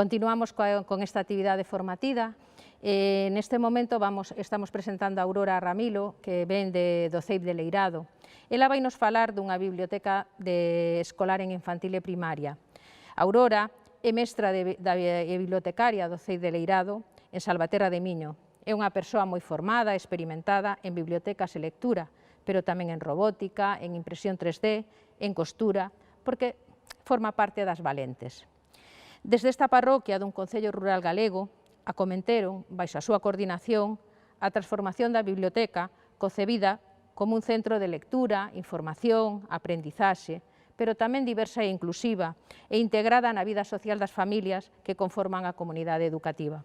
Continuamos con esta actividade formativa. Neste momento estamos presentando a Aurora Ramilo, que ven do CEIP de Leirado. Ela vai nos falar dunha biblioteca escolar en infantil e primaria. Aurora é mestra e bibliotecaria do CEIP de Leirado en Salvaterra de Miño. É unha persoa moi formada, experimentada en bibliotecas e lectura, pero tamén en robótica, en impresión 3D, en costura, porque forma parte das valentes. Desde esta parroquia dun concello rural galego, acomenteron, baixo a súa coordinación, a transformación da biblioteca concebida como un centro de lectura, información, aprendizaxe, pero tamén diversa e inclusiva e integrada na vida social das familias que conforman a comunidade educativa.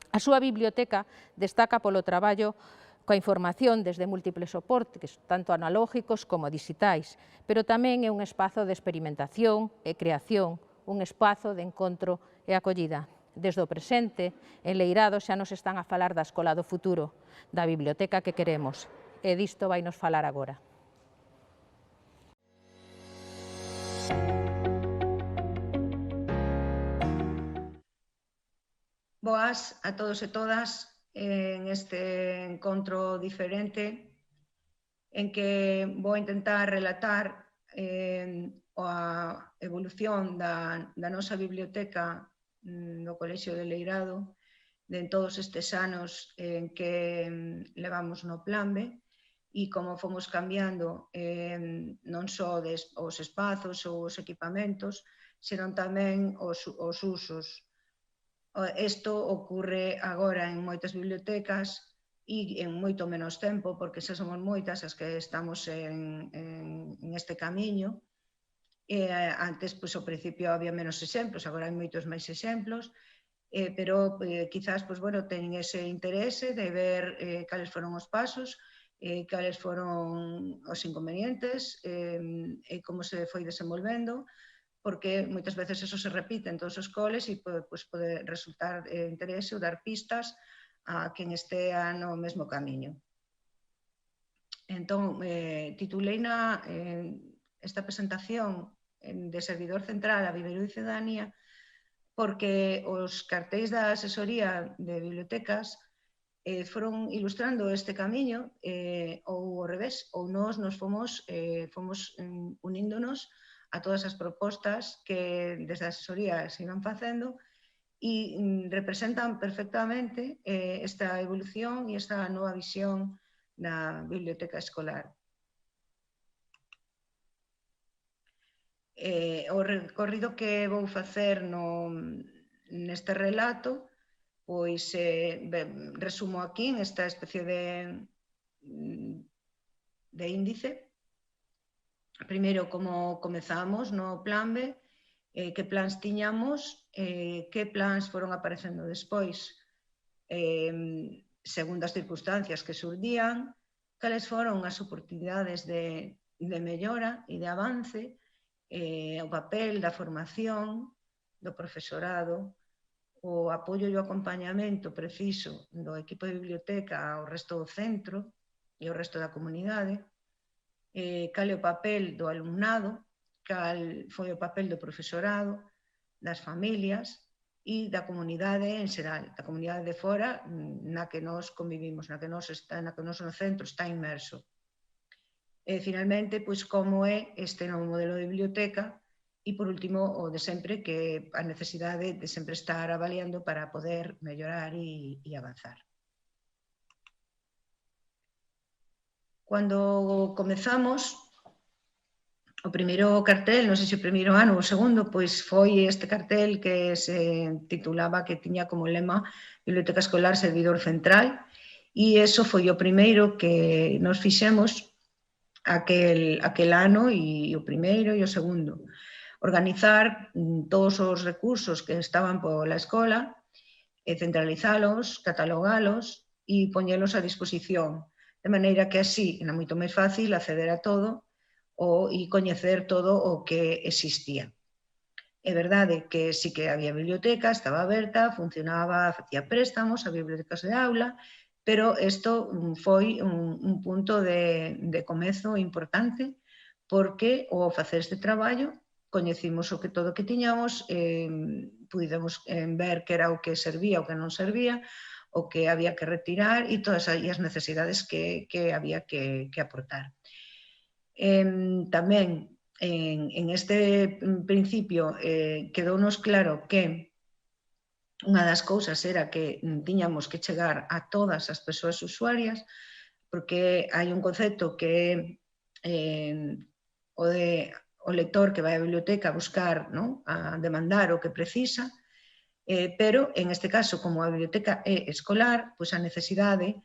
A súa biblioteca destaca polo traballo coa información desde múltiples soportes, tanto analógicos como digitais, pero tamén é un espazo de experimentación e creación, un espazo de encontro e acollida. Desde o presente, en Leirado xa nos están a falar da escola do futuro, da biblioteca que queremos, e disto vai nos falar agora. Boas a todos e todas en este encontro diferente en que vou intentar relatar a evolución da nosa biblioteca no Colexio de Leirado en todos estes anos en que levamos no Plan B e como fomos cambiando non só os espazos ou os equipamentos, senón tamén os usos. Isto ocurre agora en moitas bibliotecas e en moito menos tempo, porque xa somos moitas as que estamos en este camiño. Antes, ao principio, había menos exemplos, agora hai moitos máis exemplos, pero quizás teñen ese interese de ver cales foron os pasos, cales foron os inconvenientes e como se foi desenvolvendo, porque moitas veces eso se repite en todos os coles e pode resultar interese ou dar pistas a quen estea no mesmo camiño. Entón, titulei esta presentación de servidor central a Viveiro de Cidadanía porque os cartéis da asesoría de bibliotecas foron ilustrando este camiño ou ao revés, ou nós nos fomos uníndonos a todas as propostas que desde a asesoría se iban facendo e representan perfectamente esta evolución e esta nova visión da biblioteca escolar. O recorrido que vou facer neste relato, pois resumo aquí nesta especie de índice. Primeiro, como comezamos no Plan B, que plans tiñamos, que plans foron aparecendo despois, segundo as circunstancias que xurdían, cales foron as oportunidades de mellora e de avance, o papel da formación do profesorado, o apoio e o acompañamento preciso do equipo de biblioteca ao resto do centro e ao resto da comunidade, cal é o papel do alumnado, cal foi o papel do profesorado, das familias e da comunidade en xeral, da comunidade de fora na que nós convivimos, na que nós no centro está inmerso. E, finalmente, como é este novo modelo de biblioteca e, por último, o de sempre, que a necesidade de sempre estar avaliando para poder mellorar e avanzar. Cando comezamos, o primeiro cartel, non sei se o primeiro ano ou o segundo, pois foi este cartel que se titulaba, que tiña como lema Biblioteca Escolar Servidor Central, e iso foi o primeiro que nos fixemos aquel ano, e o primeiro e o segundo. Organizar todos os recursos que estaban pola escola, centralizalos, catalogalos e poñelos a disposición, de maneira que así era moito máis fácil acceder a todo e coñecer todo o que existía. É verdade que sí que había biblioteca, estaba aberta, funcionaba, facía préstamos a bibliotecas de aula, pero isto foi un punto de comezo importante porque ao facer este traballo coñecimos todo o que tiñamos, pudemos ver que era o que servía, o que non servía, o que había que retirar e todas as necesidades que había que aportar. Tamén, en este principio, quedounos claro que unha das cousas era que tiñamos que chegar a todas as persoas usuarias, porque hai un concepto que é o lector que vai á biblioteca a buscar, ¿no?, a demandar o que precisa, pero, en este caso, como a biblioteca é escolar, pois a necesidade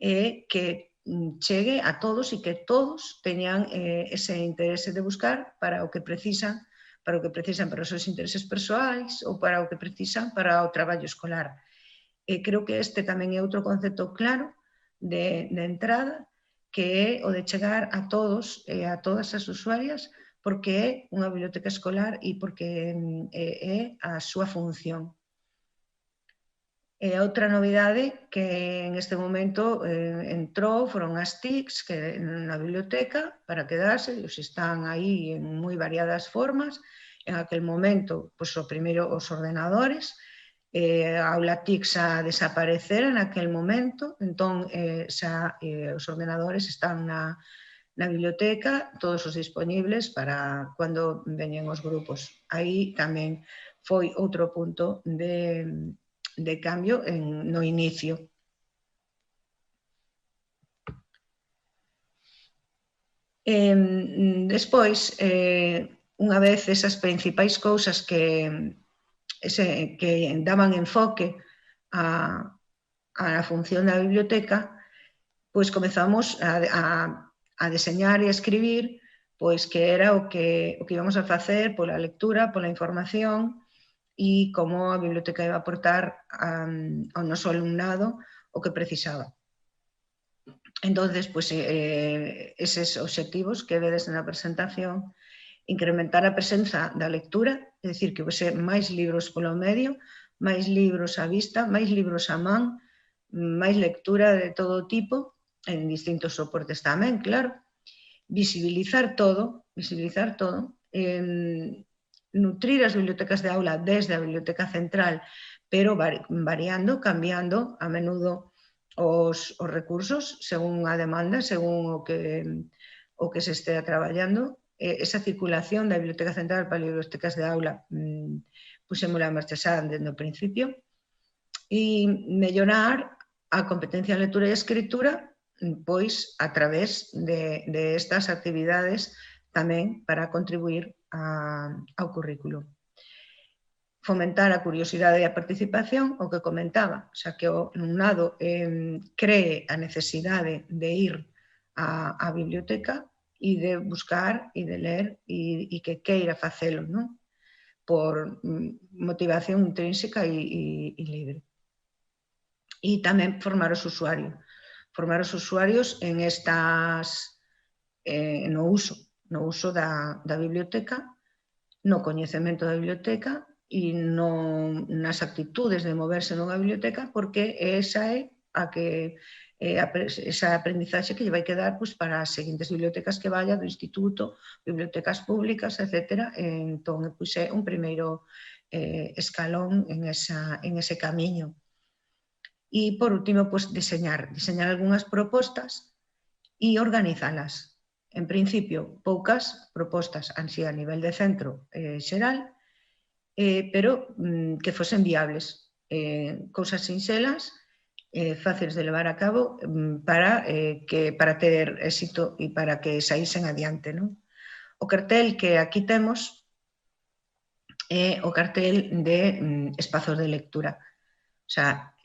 é que chegue a todos e que todos teñan ese interese de buscar para o que precisan para os seus intereses persoais ou para o que precisan para o traballo escolar. Creo que este tamén é outro concepto claro de entrada, que é o de chegar a todos e a todas as usuarias, porque é unha biblioteca escolar e porque é a súa función. E outra novidade que en este momento entrou foron as TICs que na biblioteca para quedarse, os están aí en moi variadas formas. En aquel momento, pois, o primeiro os ordenadores, a aula TIC xa desaparecera en aquel momento, entón xa os ordenadores están na biblioteca, todos os disponibles para cando veñen os grupos. Aí tamén foi outro punto de cambio no inicio. Despois, unha vez esas principais cousas que daban enfoque á función da biblioteca, pois comezamos a deseñar e a escribir pois que era o que íbamos a facer pola lectura, pola información, e como a biblioteca iba a aportar ao noso alumnado o que precisaba. Entón, pois, eses obxectivos que vedes na presentación, incrementar a presenza da lectura, é dicir, que hoxe máis libros polo medio, máis libros á vista, máis libros á man, máis lectura de todo tipo, en distintos soportes tamén, claro. Visibilizar todo, nutrir as bibliotecas de aula desde a biblioteca central, pero variando, cambiando a menudo os recursos según a demanda, según o que se estea traballando. Esa circulación da biblioteca central para as bibliotecas de aula puxémola en marcha xa desde o principio, e mellorar a competencia en lectura e escritura pois a través de estas actividades tamén para contribuir ao currículo. Fomentar a curiosidade e a participación, o que comentaba, xa que o alumnado cree a necesidade de ir á biblioteca e de buscar e de ler e que queira facelo, non? Por motivación intrínseca e libre. E tamén formar os usuarios no uso da biblioteca, no coñecemento da biblioteca e nas actitudes de moverse nunha biblioteca, porque esa é esa aprendizaxe que lle vai quedar para as seguintes bibliotecas que vaya do instituto, bibliotecas públicas, etc. Entón, é un primeiro escalón en ese camiño. E, por último, diseñar algunhas propostas e organizalas. En principio, poucas propostas así a nivel de centro xeral, pero que fosen viables, cousas sinxelas, fáciles de levar a cabo para ter éxito e para que saísen adiante. O cartel que aquí temos é o cartel de espazos de lectura. Xa,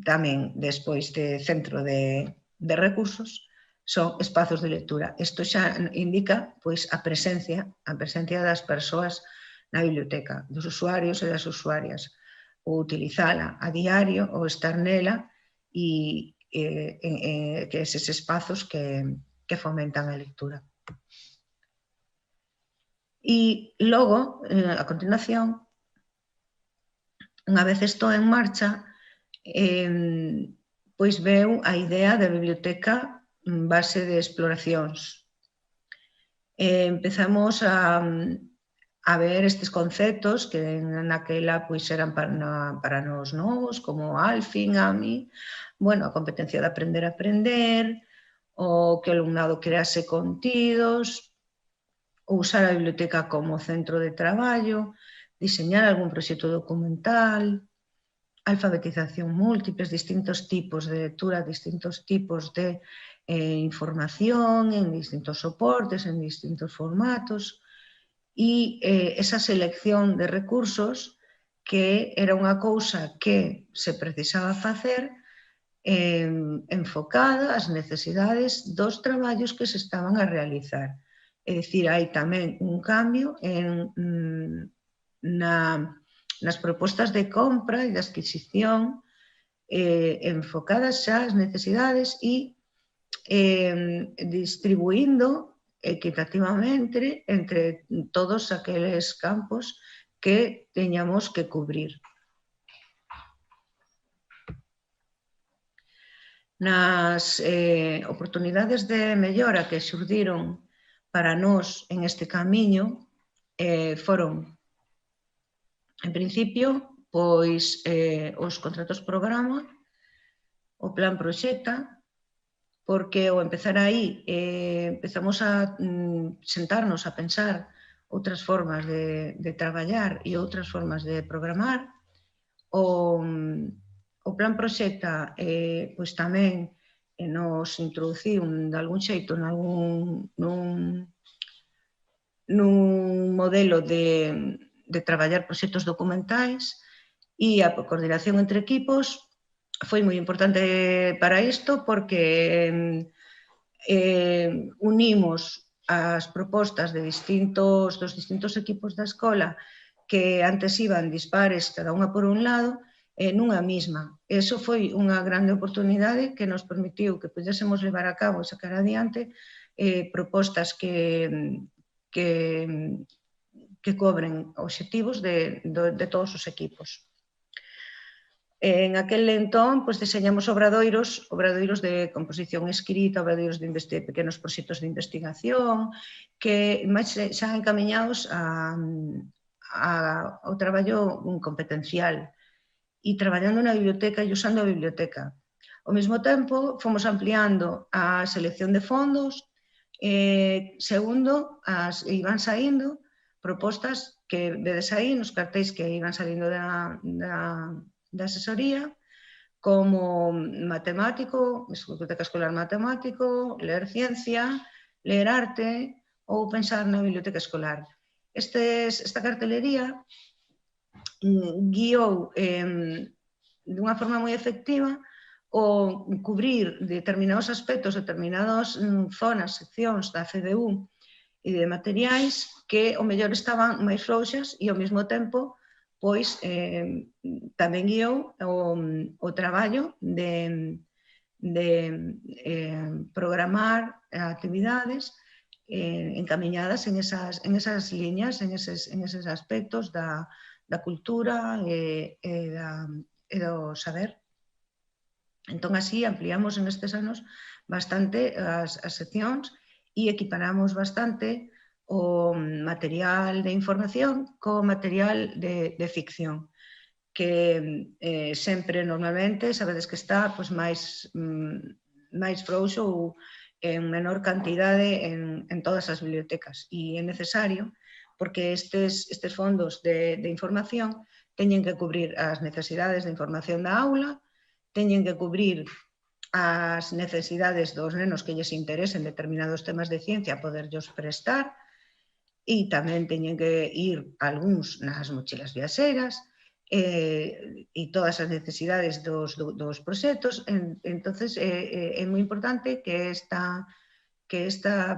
tamén, despois de centro de recursos, son espazos de lectura. Isto xa indica a presencia das persoas na biblioteca, dos usuarios e das usuarias, ou utilizala a diario, ou estar nela, e que eses espazos que fomentan a lectura. E logo, a continuación, unha vez isto en marcha, pois veu a idea da biblioteca base de exploracións. Empezamos a a ver estes conceptos que naquela pois eran para nós novos, como Alfing, AMI, bueno, a competencia de aprender a aprender, o que o alumnado crease contidos, usar a biblioteca como centro de traballo, diseñar algún proxecto documental, alfabetización múltiples, distintos tipos de lectura, distintos tipos de información en distintos soportes, en distintos formatos, e esa selección de recursos que era unha cousa que se precisaba facer enfocada ás necesidades dos traballos que se estaban a realizar. É dicir, hai tamén un cambio nas propostas de compra e de adquisición enfocadas xa ás necesidades e distribuindo equitativamente entre todos aqueles campos que teñamos que cubrir. Nas oportunidades de mellora que xurdiron para nós en este camiño foron, en principio, pois os contratos programa, o plan proxecta, porque ao empezar aí empezamos a sentarnos a pensar outras formas de traballar e outras formas de programar. O plan proxecta pois tamén nos introduciu de algún xeito nun modelo de traballar proxectos documentais e a coordinación entre equipos foi moi importante para isto porque unimos as propostas dos distintos equipos da escola que antes iban dispares cada unha por un lado nunha mesma. Eso foi unha grande oportunidade que nos permitiu que pudésemos levar a cabo e sacar adiante propostas que cobren obxectivos de todos os equipos. En aquel entón, pois, deseñamos obradoiros de composición escrita, obradoiros de pequenos proxectos de investigación, que máis xa encamiñados ao traballo competencial e traballando na biblioteca e usando a biblioteca. Ao mesmo tempo, fomos ampliando a selección de fondos segundo iban saindo propostas que vedes aí nos cartéis que iban saindo da asesoría, como matemático, biblioteca escolar matemático, ler ciencia, ler arte ou pensar na biblioteca escolar. Esta cartelería guiou dunha forma moi efectiva o cubrir determinados aspectos, determinadas zonas, seccións da CDU e de materiais que ao mellor estaban máis frouxas e ao mesmo tempo pois tamén guiou o traballo de programar actividades encamiñadas en esas liñas, en eses aspectos da cultura e do saber. Entón, así, ampliamos en estes anos bastante as seccións e equiparamos bastante o material de información co material de ficción, que sempre, normalmente, sabedes que está máis frouxo ou en menor cantidade en todas as bibliotecas. E é necesario, porque estes fondos de información teñen que cubrir as necesidades de información da aula, teñen que cubrir as necesidades dos nenos que lles interesen determinados temas de ciencia, poderllos prestar, e tamén teñen que ir algúns nas mochilas viaxeras e todas as necesidades dos proxectos. Entón, é moi importante que esta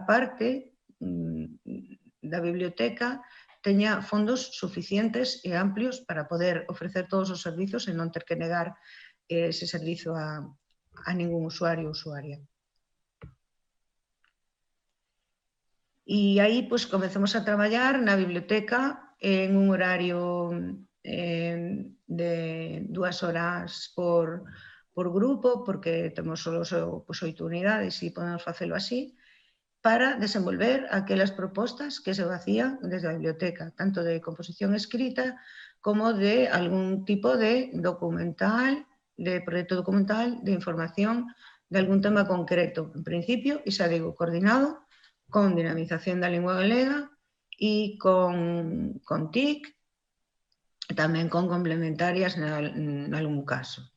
parte da biblioteca teña fondos suficientes e amplios para poder ofrecer todos os servizos e non ter que negar ese servizo a ningún usuario ou usuaria. E aí comezamos a traballar na biblioteca en un horario de 2 horas por grupo, porque temos só 8 unidades e podemos facelo así. para desenvolver aquelas propostas que se facían desde a biblioteca, tanto de composición escrita como de algún tipo de documental, de proyecto documental, de información de algún tema concreto. En principio, y xa digo, coordinado con dinamización da lingua galega e con TIC, tamén con complementarias nalgún caso.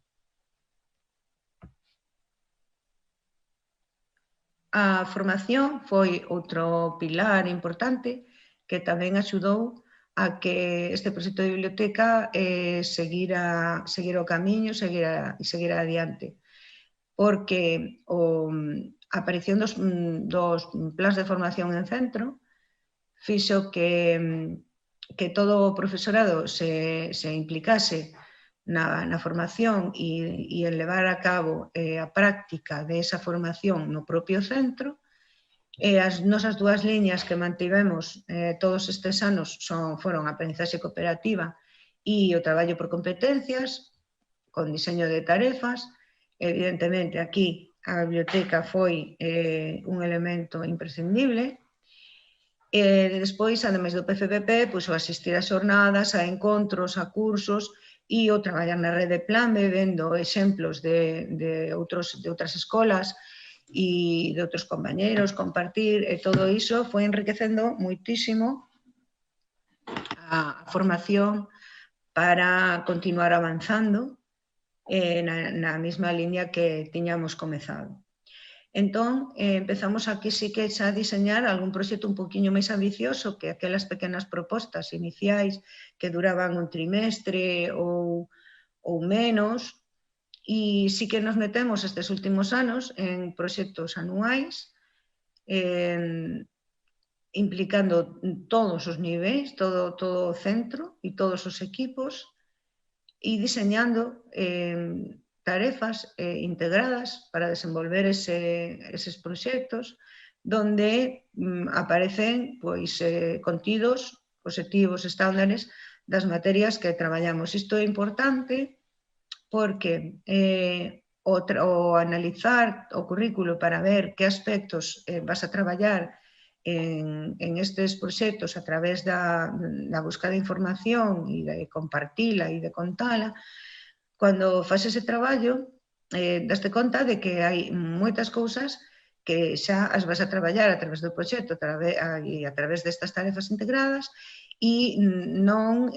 A formación foi outro pilar importante que tamén axudou a que este proxecto de biblioteca seguira o camiño, seguira adiante. Porque a aparición dos plans de formación en centro fixo que todo o profesorado se implicase na formación e en levar a cabo a práctica desa formación no propio centro. As nosas dúas liñas que mantivemos todos estes anos foron a aprendizaxe cooperativa e o traballo por competencias, con diseño de tarefas. Evidentemente, aquí a biblioteca foi un elemento imprescindible. Despois, ademais do PFPP, o asistir a xornadas, a encontros, a cursos e o traballar na rede Planbe, vendo exemplos de outras escolas e de outros compañeros, compartir, e todo iso foi enriquecendo moitísimo a formación para continuar avanzando na mesma liña que tiñamos comezado. Entón, empezamos aquí sí que xa a diseñar algún proxecto un poquinho máis ambicioso que aquelas pequenas propostas iniciais que duraban un trimestre ou menos, e sí que nos metemos estes últimos anos en proxectos anuais, implicando todos os niveis, todo o centro e todos os equipos, e diseñando tarefas integradas para desenvolver eses proxectos donde aparecen contidos, obxectivos, estándares das materias que traballamos. Isto é importante porque o analizar o currículo para ver que aspectos vas a traballar en estes proxectos a través da busca de información e de compartila e de contala, cando faz ese traballo, daste conta de que hai moitas cousas que xa as vas a traballar a través do proxecto e a través destas tarefas integradas e non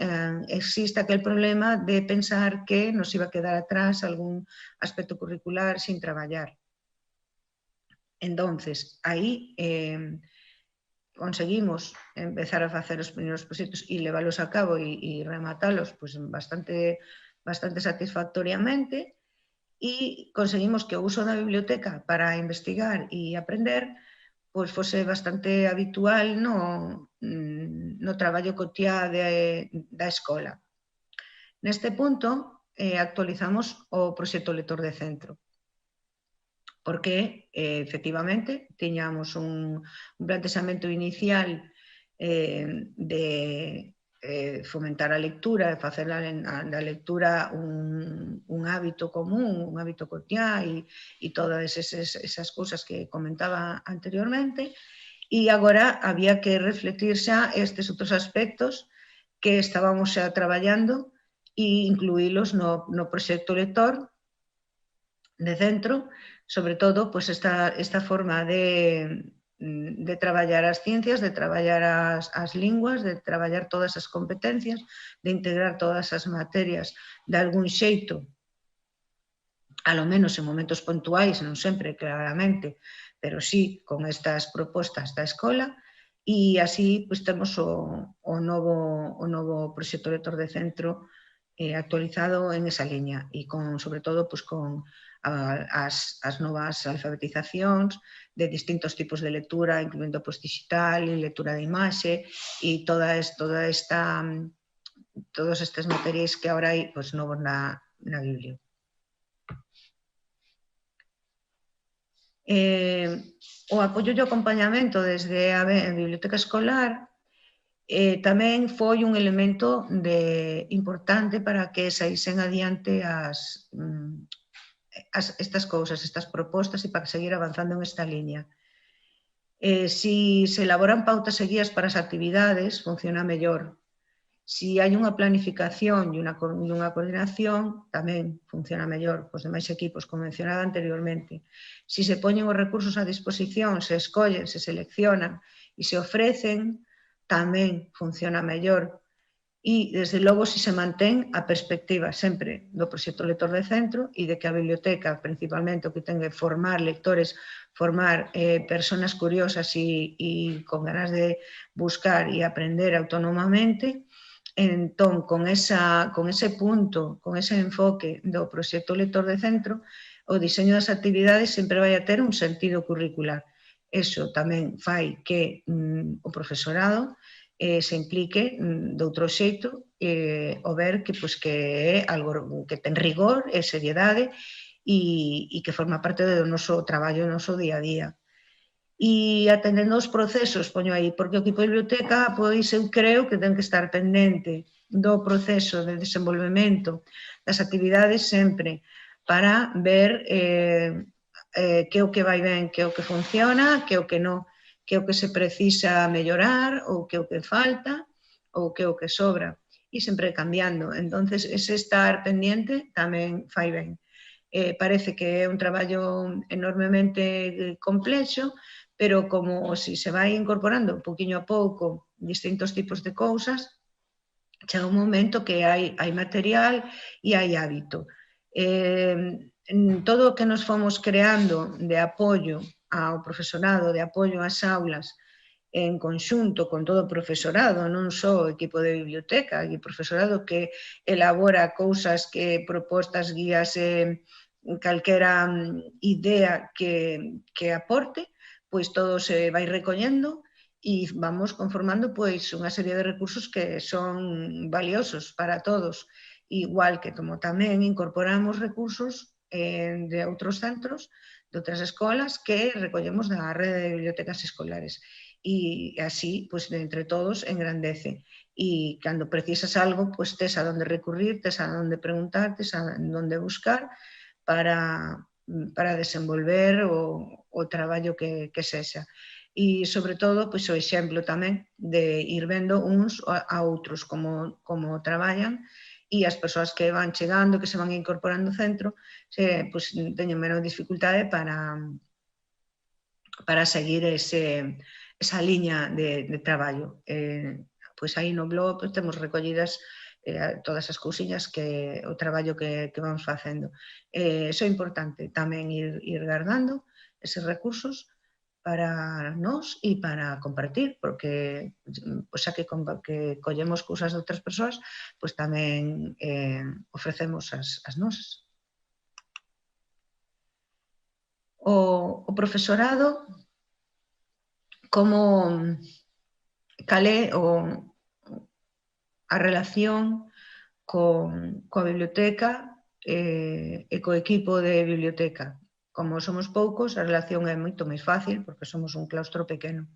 existe aquel problema de pensar que nos iba a quedar atrás algún aspecto curricular sin traballar. Entonces, aí conseguimos empezar a facer os primeiros proxectos e leválos a cabo e rematalos bastante satisfactoriamente, e conseguimos que o uso da biblioteca para investigar e aprender fose bastante habitual no traballo cotiá da escola. Neste punto, actualizamos o proxecto lector de centro, porque, efectivamente, tiñamos un plantexamento inicial de fomentar a lectura, de facer da lectura un hábito común, un hábito cotiá e todas esas cousas que comentaba anteriormente, e agora había que refletir xa estes outros aspectos que estábamos xa traballando e incluílos no proxecto lector de centro, sobre todo esta forma de traballar as ciencias, de traballar as linguas, de traballar todas as competencias, de integrar todas as materias de algún xeito, alo menos en momentos puntuais, non sempre claramente, pero sí con estas propostas da escola, e así temos o novo proxecto lector de centro actualizado en esa liña e sobre todo con as novas alfabetizacións de distintos tipos de lectura, incluindo digital, lectura de imaxe e todas estes materiais que agora hai novos na Biblia. O apoio e o acompañamento desde a biblioteca escolar tamén foi un elemento importante para que saísen adiante estas cousas, estas propostas e para seguir avanzando en esta liña. Si se elaboran pautas e guías para as actividades, funciona mellor. Si hai unha planificación e unha coordinación, tamén funciona mellor cos demais equipos, como mencionaba anteriormente. Si se poñen os recursos a disposición, se escollen, se seleccionan e se ofrecen, tamén funciona mellor. E, desde logo, si se mantén a perspectiva sempre do proxecto lector de centro e de que a biblioteca, principalmente, o que ten que formar lectores, formar persoas curiosas e con ganas de buscar e aprender autónomamente. Entón, con ese punto, con ese enfoque do proxecto lector de centro, o diseño das actividades sempre vai a ter un sentido curricular. Eso tamén fai que o profesorado se implique de outro xeito o ver que é algo que ten rigor e seriedade e que forma parte do noso traballo, do noso día a día. E atendendo os procesos, poño aí, porque o equipo de biblioteca, pois eu creo que ten que estar pendente do proceso de desenvolvemento das actividades sempre para ver que é o que vai ben, que é o que funciona, que é o que non, que é o que se precisa mellorar, ou que é o que falta, ou que é o que sobra, e sempre cambiando. Entonces, ese estar pendiente tamén fai ben. Parece que é un traballo enormemente complexo, pero como si se vai incorporando poquinho a pouco distintos tipos de cousas, chega un momento que hai material e hai hábito. Todo o que nos fomos creando de apoio ao profesorado, de apoio ás aulas, en conxunto con todo o profesorado, non só o equipo de biblioteca, e o profesorado que elabora cousas, que propostas, guías, calquera idea que aporte, pois todo se vai recollendo e vamos conformando pois unha serie de recursos que son valiosos para todos, igual que como tamén incorporamos recursos de outros centros, de outras escolas que recollemos da rede de bibliotecas escolares. E así, pois, entre todos, engrandece. E cando precisas algo, pois tes a donde recurrir, tes a donde preguntar, tes a donde buscar para desenvolver o traballo que sexa. E, sobre todo, pois, o exemplo tamén de ir vendo uns a outros como traballan, e as persoas que van chegando, que se van incorporando ao centro, pois, teñen menos dificultade para seguir esa liña de traballo. Pois aí no blog temos recollidas todas as cousiñas que o traballo que vamos facendo. Iso é importante tamén ir guardando eses recursos para nós e para compartir, porque xa que collemos cousas de outras persoas, pois tamén ofrecemos as nosas. O profesorado, cal é a relación coa biblioteca e co equipo de biblioteca. Como somos poucos, a relación é moito máis fácil, porque somos un claustro pequeno,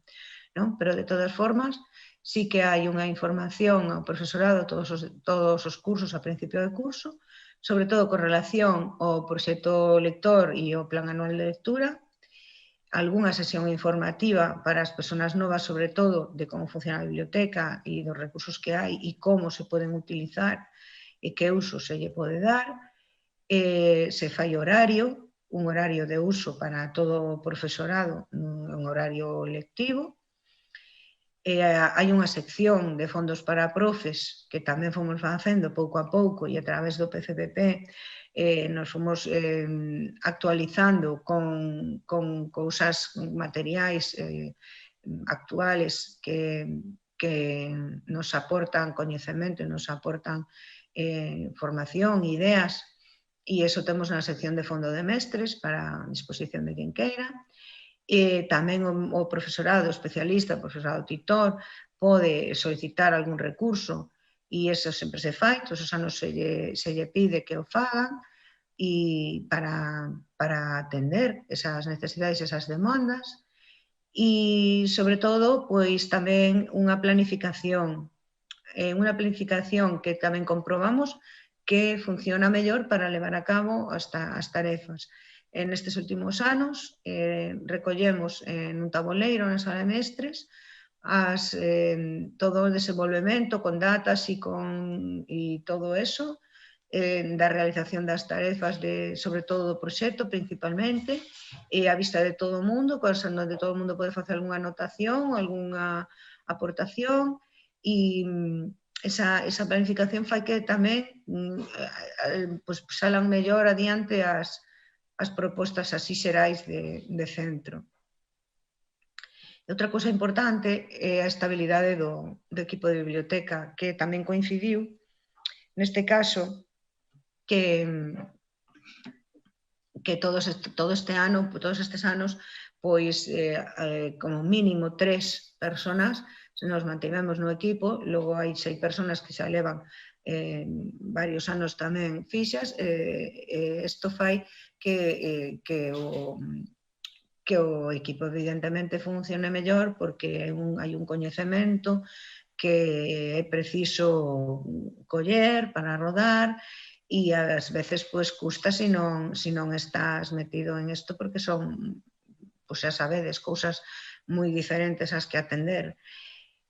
non? Pero, de todas formas, sí que hai unha información ao profesorado todos os cursos a principio de curso, sobre todo con relación ao proxecto lector e ao plan anual de lectura, algunha sesión informativa para as persoas novas, sobre todo, de como funciona a biblioteca e dos recursos que hai e como se poden utilizar e que uso se lle pode dar. Se fai horario, un horario de uso para todo o profesorado, un horario lectivo. Hai unha sección de fondos para profes que tamén fomos facendo pouco a pouco e a través do PCPP nos fomos actualizando con cousas, materiais actuales que nos aportan coñecemento e nos aportan formación, ideas, e iso temos na sección de fondo de mestres para a disposición de quen queira. Tamén o profesorado especialista, o profesorado titor, pode solicitar algún recurso e iso sempre se fai, todos os anos se lle pide que o fagan e para atender esas necesidades, esas demandas e, sobre todo, pois tamén unha planificación que tamén comprobamos que funciona mellor para levar a cabo as tarefas. nestes últimos anos. Recollemos nun tabuleiro na sala de mestres todo o desenvolvemento con datas e todo eso, da realización das tarefas, sobre todo do proxecto principalmente, e a vista de todo o mundo, onde todo o mundo pode facer algunha anotación, algunha aportación, e esa planificación fai que tamén salan mellor adiante as propostas así xerais de centro. Outra cousa importante é a estabilidade do equipo de biblioteca, que tamén coincidiu, neste caso, que todos estes anos, pois, como mínimo 3 persoas nos mantivemos no equipo, logo hai 6 persoas que xa levan varios anos tamén fixas, isto fai que o equipo evidentemente funcione mellor porque hai un coñecemento que é preciso coller para rodar e ás veces custa se non estás metido en isto porque son, xa sabedes, cousas moi diferentes ás que atender.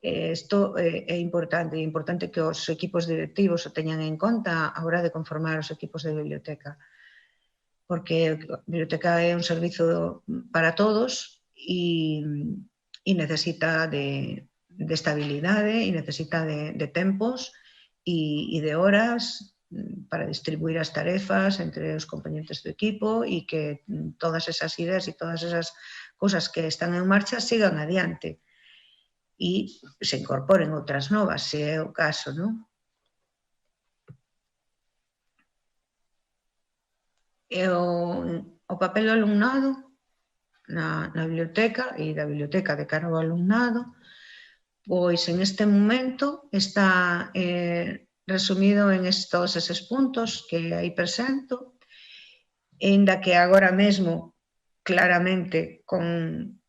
Isto é importante que os equipos directivos o teñan en conta a hora de conformar os equipos de biblioteca, porque a biblioteca é un servizo para todos e necesita de estabilidade e necesita de tempos e de horas para distribuir as tarefas entre os componentes do equipo e que todas esas ideas e todas esas cousas que están en marcha sigan adiante e se incorporen outras novas, se é o caso, non? E o papel do alumnado na biblioteca e da biblioteca de cara ao alumnado, pois en este momento está resumido en todos eses puntos que aí presento, aínda que agora mesmo claramente con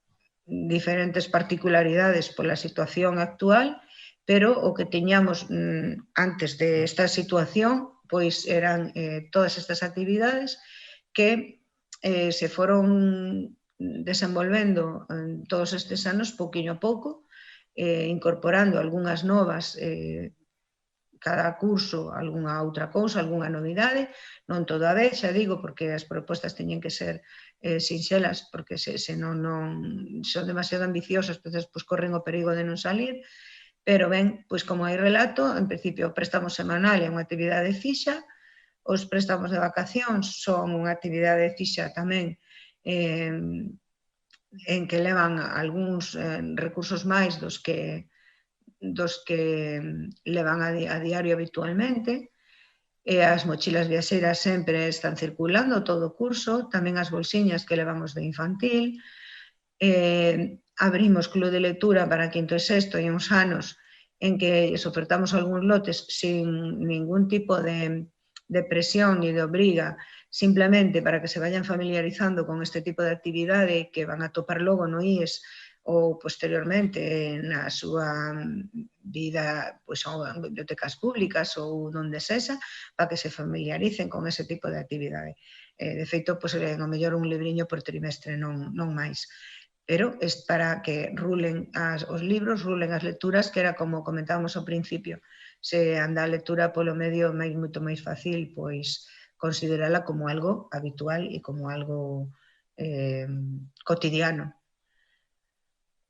diferentes particularidades pola situación actual, pero o que tiñamos antes desta situación pois eran todas estas actividades que se foron desenvolvendo todos estes anos pouquiño a pouco, incorporando algunhas novas cada curso, algunha outra cousa, algunha novidade, non toda a vez, xa digo, porque as propostas teñen que ser sinxelas, porque se non son demasiado ambiciosas, pois corren o perigo de non salir, pero ben, pois como hai relato, en principio o préstamo semanal é unha actividade fixa, os préstamos de vacacións son unha actividade fixa tamén en que levan algúns recursos máis dos que levan a diario habitualmente, e as mochilas viaxeiras sempre están circulando todo o curso, tamén as bolsiñas que levamos de infantil, abrimos club de lectura para quinto e sexto e uns anos en que ofertamos algúns lotes sin ningún tipo de presión ni de obriga, simplemente para que se vayan familiarizando con este tipo de actividade que van a topar logo no IES ou posteriormente na súa vida en bibliotecas públicas ou donde sexa, para que se familiaricen con ese tipo de actividade. De feito, ao mellor un libriño por trimestre, non máis. Pero é para que rulen os libros, rulen as lecturas, que era como comentábamos ao principio. Se anda a lectura polo medio moito máis fácil, pois considerala como algo habitual e como algo cotidiano.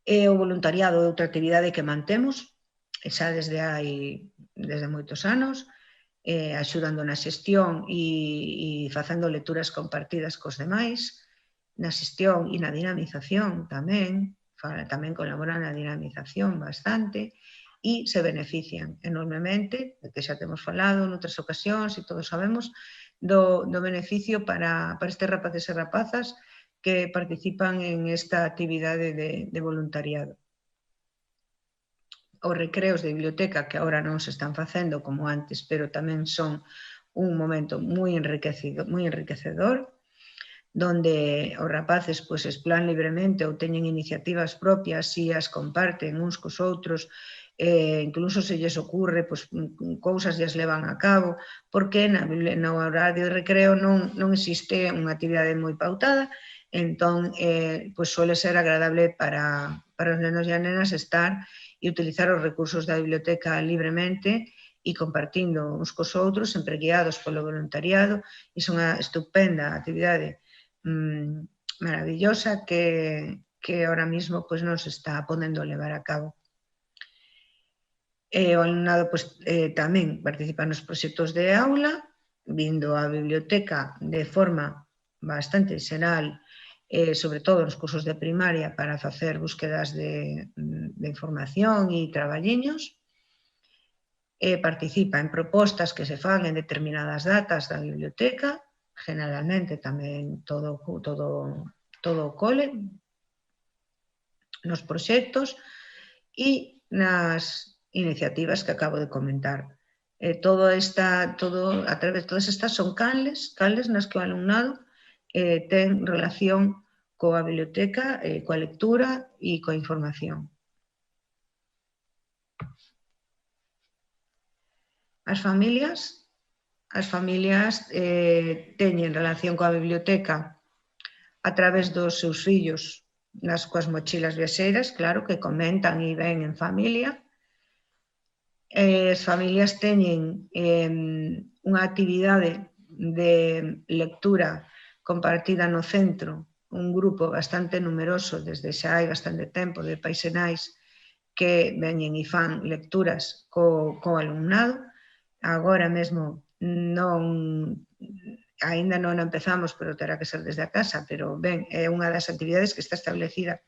E o voluntariado é outra actividade que mantemos xa desde moitos anos, axudando na xestión e facendo lecturas compartidas cos demais, na xestión e na dinamización tamén colaboran na dinamización bastante e se benefician enormemente, que xa temos falado noutras ocasións e todos sabemos do beneficio para estes rapaces e rapazas que participan en esta actividade de voluntariado. Os recreos de biblioteca, que agora non se están facendo como antes, pero tamén son un momento moi enriquecedor. donde os rapaces pois, exploran libremente ou teñen iniciativas propias e as comparten uns cos outros, incluso se lles ocurre pois, cousas lles levan a cabo, porque no horario de recreo non existe unha actividade moi pautada, entón pois, suele ser agradable para os nenos e as nenas estar e utilizar os recursos da biblioteca libremente e compartindo uns cos outros, sempre guiados polo voluntariado, e son unha estupenda actividade maravillosa que ahora mismo pois, non se está podendo levar a cabo. O alumnado pois, tamén participa nos proxectos de aula, vindo á biblioteca de forma bastante xeral, sobre todo nos cursos de primaria para facer búsquedas de información e traballiños. Participa en propostas que se fan en determinadas datas da biblioteca, generalmente tamén todo o cole, nos proxectos e nas iniciativas que acabo de comentar. A través de todas estas son canles nas que o alumnado ten relación coa biblioteca, coa lectura e coa información. As familias teñen relación coa biblioteca a través dos seus fillos nas coas mochilas viaxeiras, claro, que comentan e ven en familia. As familias teñen unha actividade de lectura compartida no centro, un grupo bastante numeroso desde xa hai bastante tempo de pais e nais que veñen e fan lecturas co alumnado. Agora mesmo aínda non empezamos, pero terá que ser desde a casa, pero ben, é unha das actividades que está establecida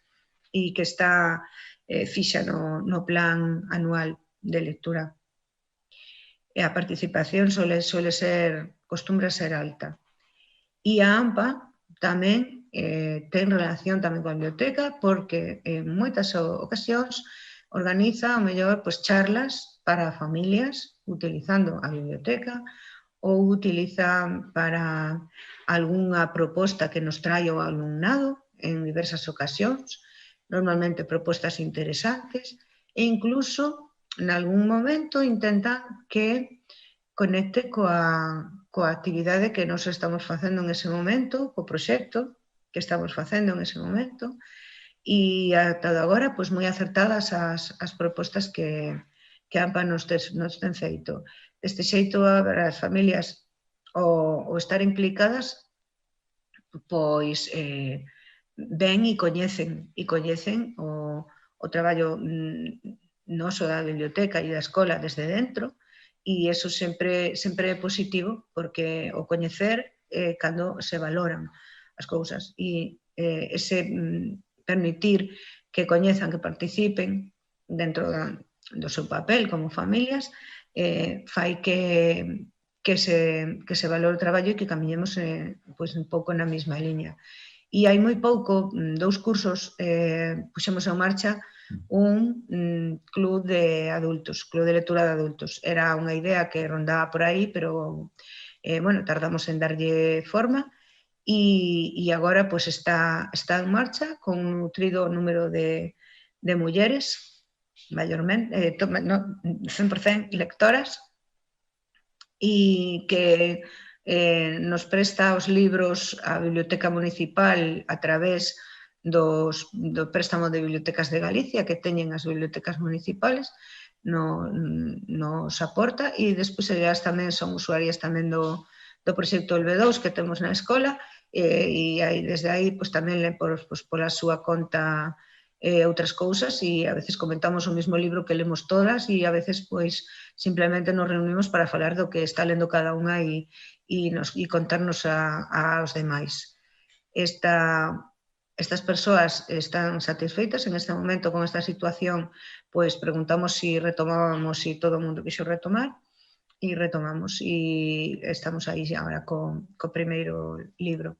e que está fixa no plan anual de lectura. E a participación costumbre ser alta. E a AMPA tamén ten relación tamén coa biblioteca porque en moitas ocasións organiza, ao mellor, charlas para familias utilizando a biblioteca ou utiliza para algunha proposta que nos trae o alumnado en diversas ocasións, normalmente propostas interesantes, e incluso, en algún momento, intenta que conecte coa actividade que nos estamos facendo en ese momento, co proxecto que estamos facendo en ese momento, e ata agora, moi acertadas as propostas que a AMPA nos ten feito. Deste xeito, as familias, ao estar implicadas, pois ven e coñecen o traballo noso da biblioteca e da escola desde dentro, e iso sempre é positivo, porque o coñecer é cando se valoran as cousas, e ese permitir que coñezan, que participen dentro do seu papel como familias, fai que se valore o traballo e que camiñemos un pouco na mesma liña. E hai moi pouco, 2 cursos, puxemos en marcha un club de adultos, club de lectura de adultos. Era unha idea que rondaba por aí, pero tardamos en darlle forma, e agora está en marcha con un nutrido número de mulleres, maiormente, 100% lectoras, e que nos presta os libros a Biblioteca Municipal a través do préstamo de Bibliotecas de Galicia que teñen as bibliotecas municipales, nos aporta, e despois elas tamén son usuarias tamén do proxecto LB2 que temos na escola, e desde aí tamén len pola súa conta outras cousas, e a veces comentamos o mesmo libro que lemos todas, e a veces simplemente nos reunimos para falar do que está lendo cada unha e contarnos aos demais. Estas persoas están satisfeitas en este momento con esta situación, preguntamos se retomábamos, se todo o mundo quixo retomar, e retomamos, e estamos aí agora co primeiro libro.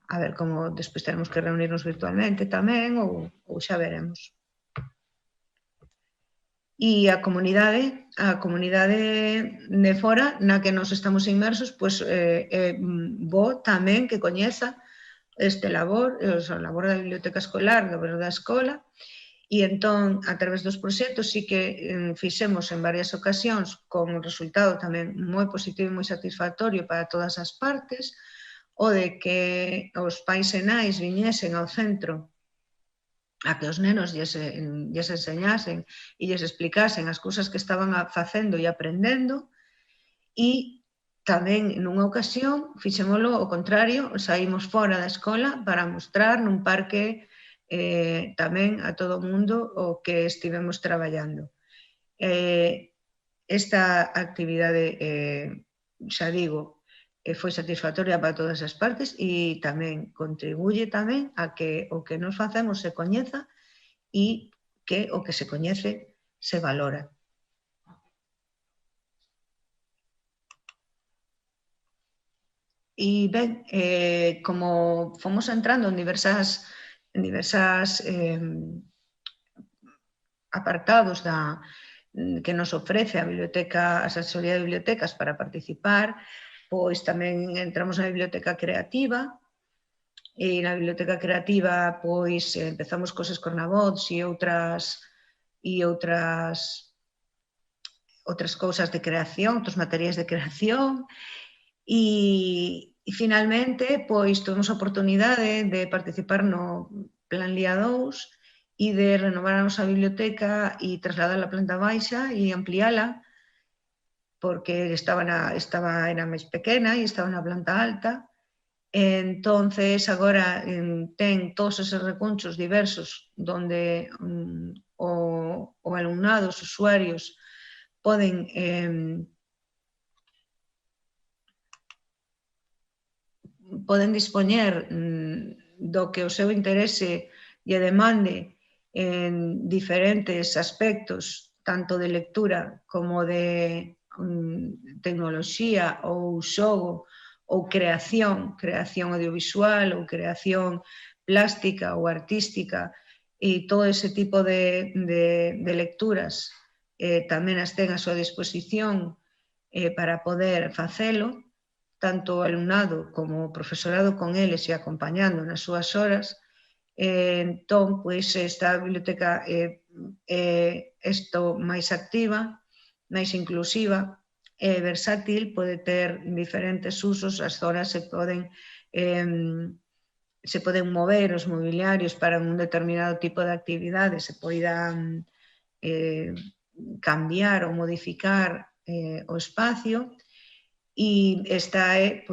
A ver como despois tenemos que reunirnos virtualmente tamén, ou xa veremos. E a comunidade de fora na que nos estamos inmersos, é bo tamén que coñeza este labor, o labor da biblioteca escolar, labor da escola, e entón, a través dos proxectos, sí que fixemos en varias ocasións con un resultado tamén moi positivo e moi satisfactorio para todas as partes, o de que os pais e nais viñesen ao centro a que os nenos lles enseñasen e lles explicasen as cousas que estaban facendo e aprendendo, e tamén nunha ocasión fixémolo o contrario, saímos fora da escola para mostrar nun parque tamén a todo o mundo o que estivemos traballando. Esta actividade, xa digo, foi satisfactoria para todas as partes e tamén contribuye tamén a que o que nos facemos se coñeza e que o que se coñece se valora. E ben, como fomos entrando en diversas apartados que nos ofrece a biblioteca, a asesoría de bibliotecas para participar, pois tamén entramos na biblioteca creativa, e na biblioteca creativa pois empezamos cos escornabots e outras cousas de creación, outros materiais de creación, e finalmente pois tuvemos a oportunidade de participar no Plan LIA 2 e de renovar a nosa biblioteca e trasladar a planta baixa e ampliála, porque era máis pequena e estaba na planta alta. Entonces, agora ten todos eses recunchos diversos donde o alumnado, os usuarios, poden dispoñer do que o seu interese lle demande en diferentes aspectos, tanto de lectura como de tecnoloxía ou xogo ou creación audiovisual ou creación plástica ou artística, e todo ese tipo de lecturas tamén as ten a súa disposición para poder facelo, tanto o alumnado como o profesorado con eles e acompañando nas súas horas. Entón, pois, esta biblioteca é máis activa, máis inclusiva, versátil, pode ter diferentes usos, as zonas se poden mover os mobiliarios para un determinado tipo de actividade, se poidan cambiar ou modificar o espacio, e esta é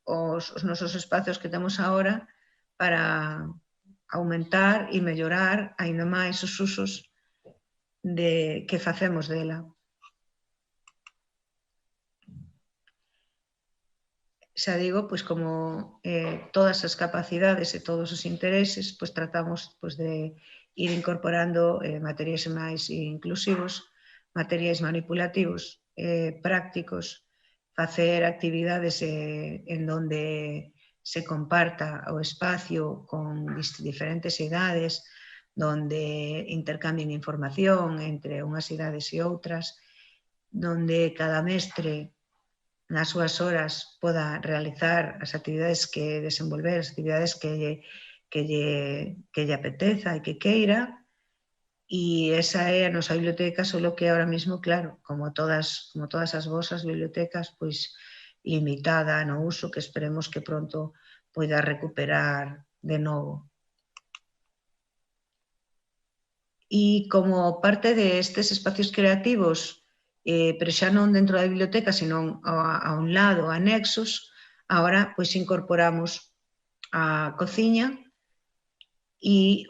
os nosos espacios que temos agora para aumentar e mellorar aínda máis os usos que facemos dela. Xa digo, pois como todas as capacidades e todos os intereses, pois tratamos de ir incorporando materiais máis inclusivos, materiais manipulativos, prácticos, facer actividades en donde se comparta o espacio con diferentes idades, donde intercambien información entre unhas idades e outras, donde cada mestre nas súas horas poda realizar as actividades que desenvolver, as actividades que lle apeteza e que queira, e esa é a nosa biblioteca, só que ahora mismo, claro, como todas as vosas bibliotecas, pois limitada no uso, que esperemos que pronto poida recuperar de novo. E como parte destes espacios creativos, pero xa non dentro da biblioteca, senón a un lado, anexos, agora pois incorporamos a cociña e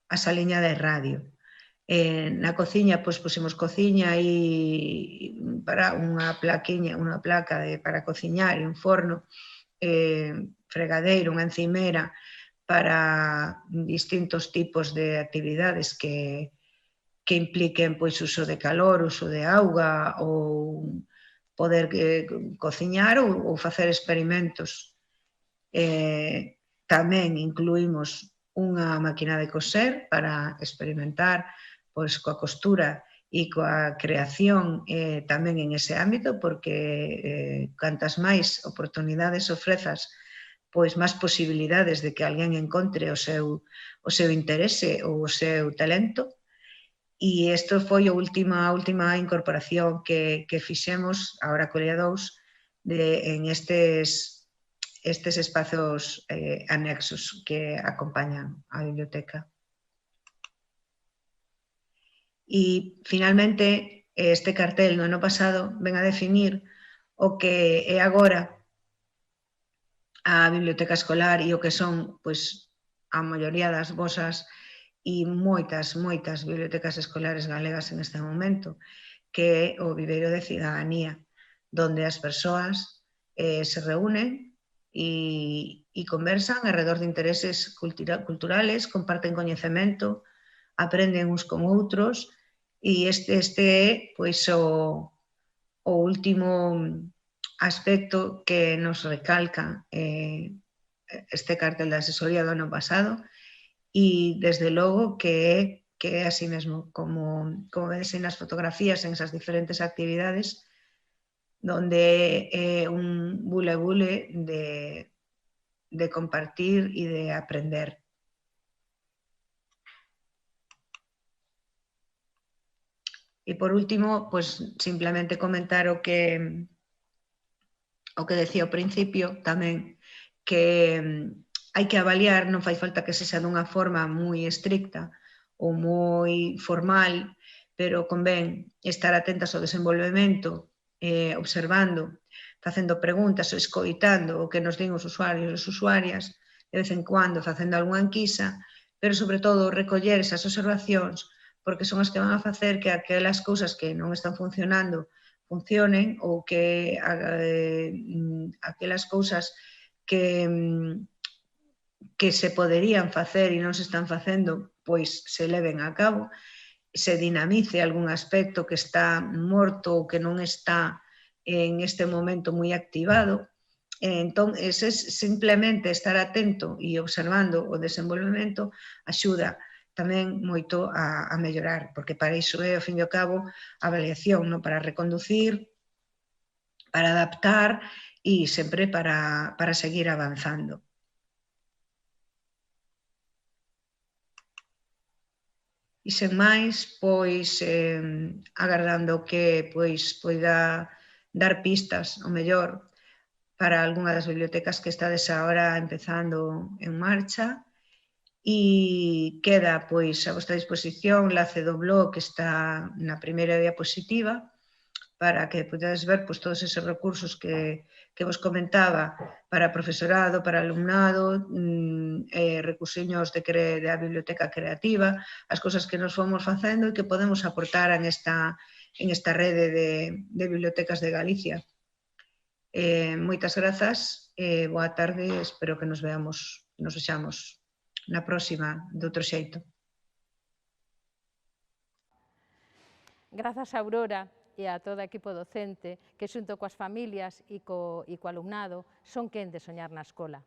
a saliña de radio. Na cociña pois pusimos cociña e para unha placa para cociñar e un forno, fregadeiro, unha encimera para distintos tipos de actividades que impliquen pois uso de calor, uso de auga ou poder cociñar ou facer experimentos. Tamén incluímos unha máquina de coser para experimentar pois coa costura e coa creación tamén en ese ámbito, porque cantas máis oportunidades ofrezas pois máis posibilidades de que alguén encontre o seu interese ou o seu talento. E isto foi a última incorporación que fixemos, agora co LEA 2, en estes espazos anexos que acompañan a biblioteca. E, finalmente, este cartel no ano pasado ven a definir o que é agora a biblioteca escolar e o que son, pois, a maioría das vosas e moitas bibliotecas escolares galegas en este momento, que é o viveiro de cidadanía, donde as persoas se reúnen e conversan alrededor de intereses culturales, comparten coñecemento, aprenden uns con outros, e este é, pois, o último aspecto que nos recalca este cartel de asesoría do ano pasado, e, desde logo, que é así mesmo, como vedes nas fotografías, en esas diferentes actividades, donde é un bule de compartir e de aprender. E, por último, pois, simplemente comentar o que decía ao principio tamén, que hai que avaliar, non fai falta que sexa dunha forma moi estricta ou moi formal, pero convén estar atentas ao desenvolvemento, observando, facendo preguntas, escoitando o que nos din os usuarios e as usuarias, de vez en cuando facendo algunha enquisa, pero, sobre todo, recoller esas observacións, porque son as que van a facer que aquelas cousas que non están funcionando funcionen, ou que aquelas cousas que se poderían facer e non se están facendo, pois se leven a cabo, se dinamice algún aspecto que está morto ou que non está en este momento moi activado. Entón, simplemente estar atento e observando o desenvolvemento axuda tamén moito a mellorar, porque para iso é, ao fin e ao cabo, a avaliación, non? Para reconducir, para adaptar e sempre para seguir avanzando. E, sen máis, pois, agardando que poida dar pistas, o mellor, para algunha das bibliotecas que estades agora empezando en marcha, e queda, pois, a vosa disposición o enlace do blog que está na primeira diapositiva, para que podades ver, pois, todos eses recursos que vos comentaba para profesorado, para alumnado, recursiños da biblioteca creativa, as cousas que nos fomos facendo e que podemos aportar en esta rede de bibliotecas de Galicia. Moitas grazas, boa tarde, espero que nos vexamos na próxima de outro xeito. Grazas a Aurora e a todo o equipo docente que, xunto coas familias e co alumnado, son quen de soñar na escola.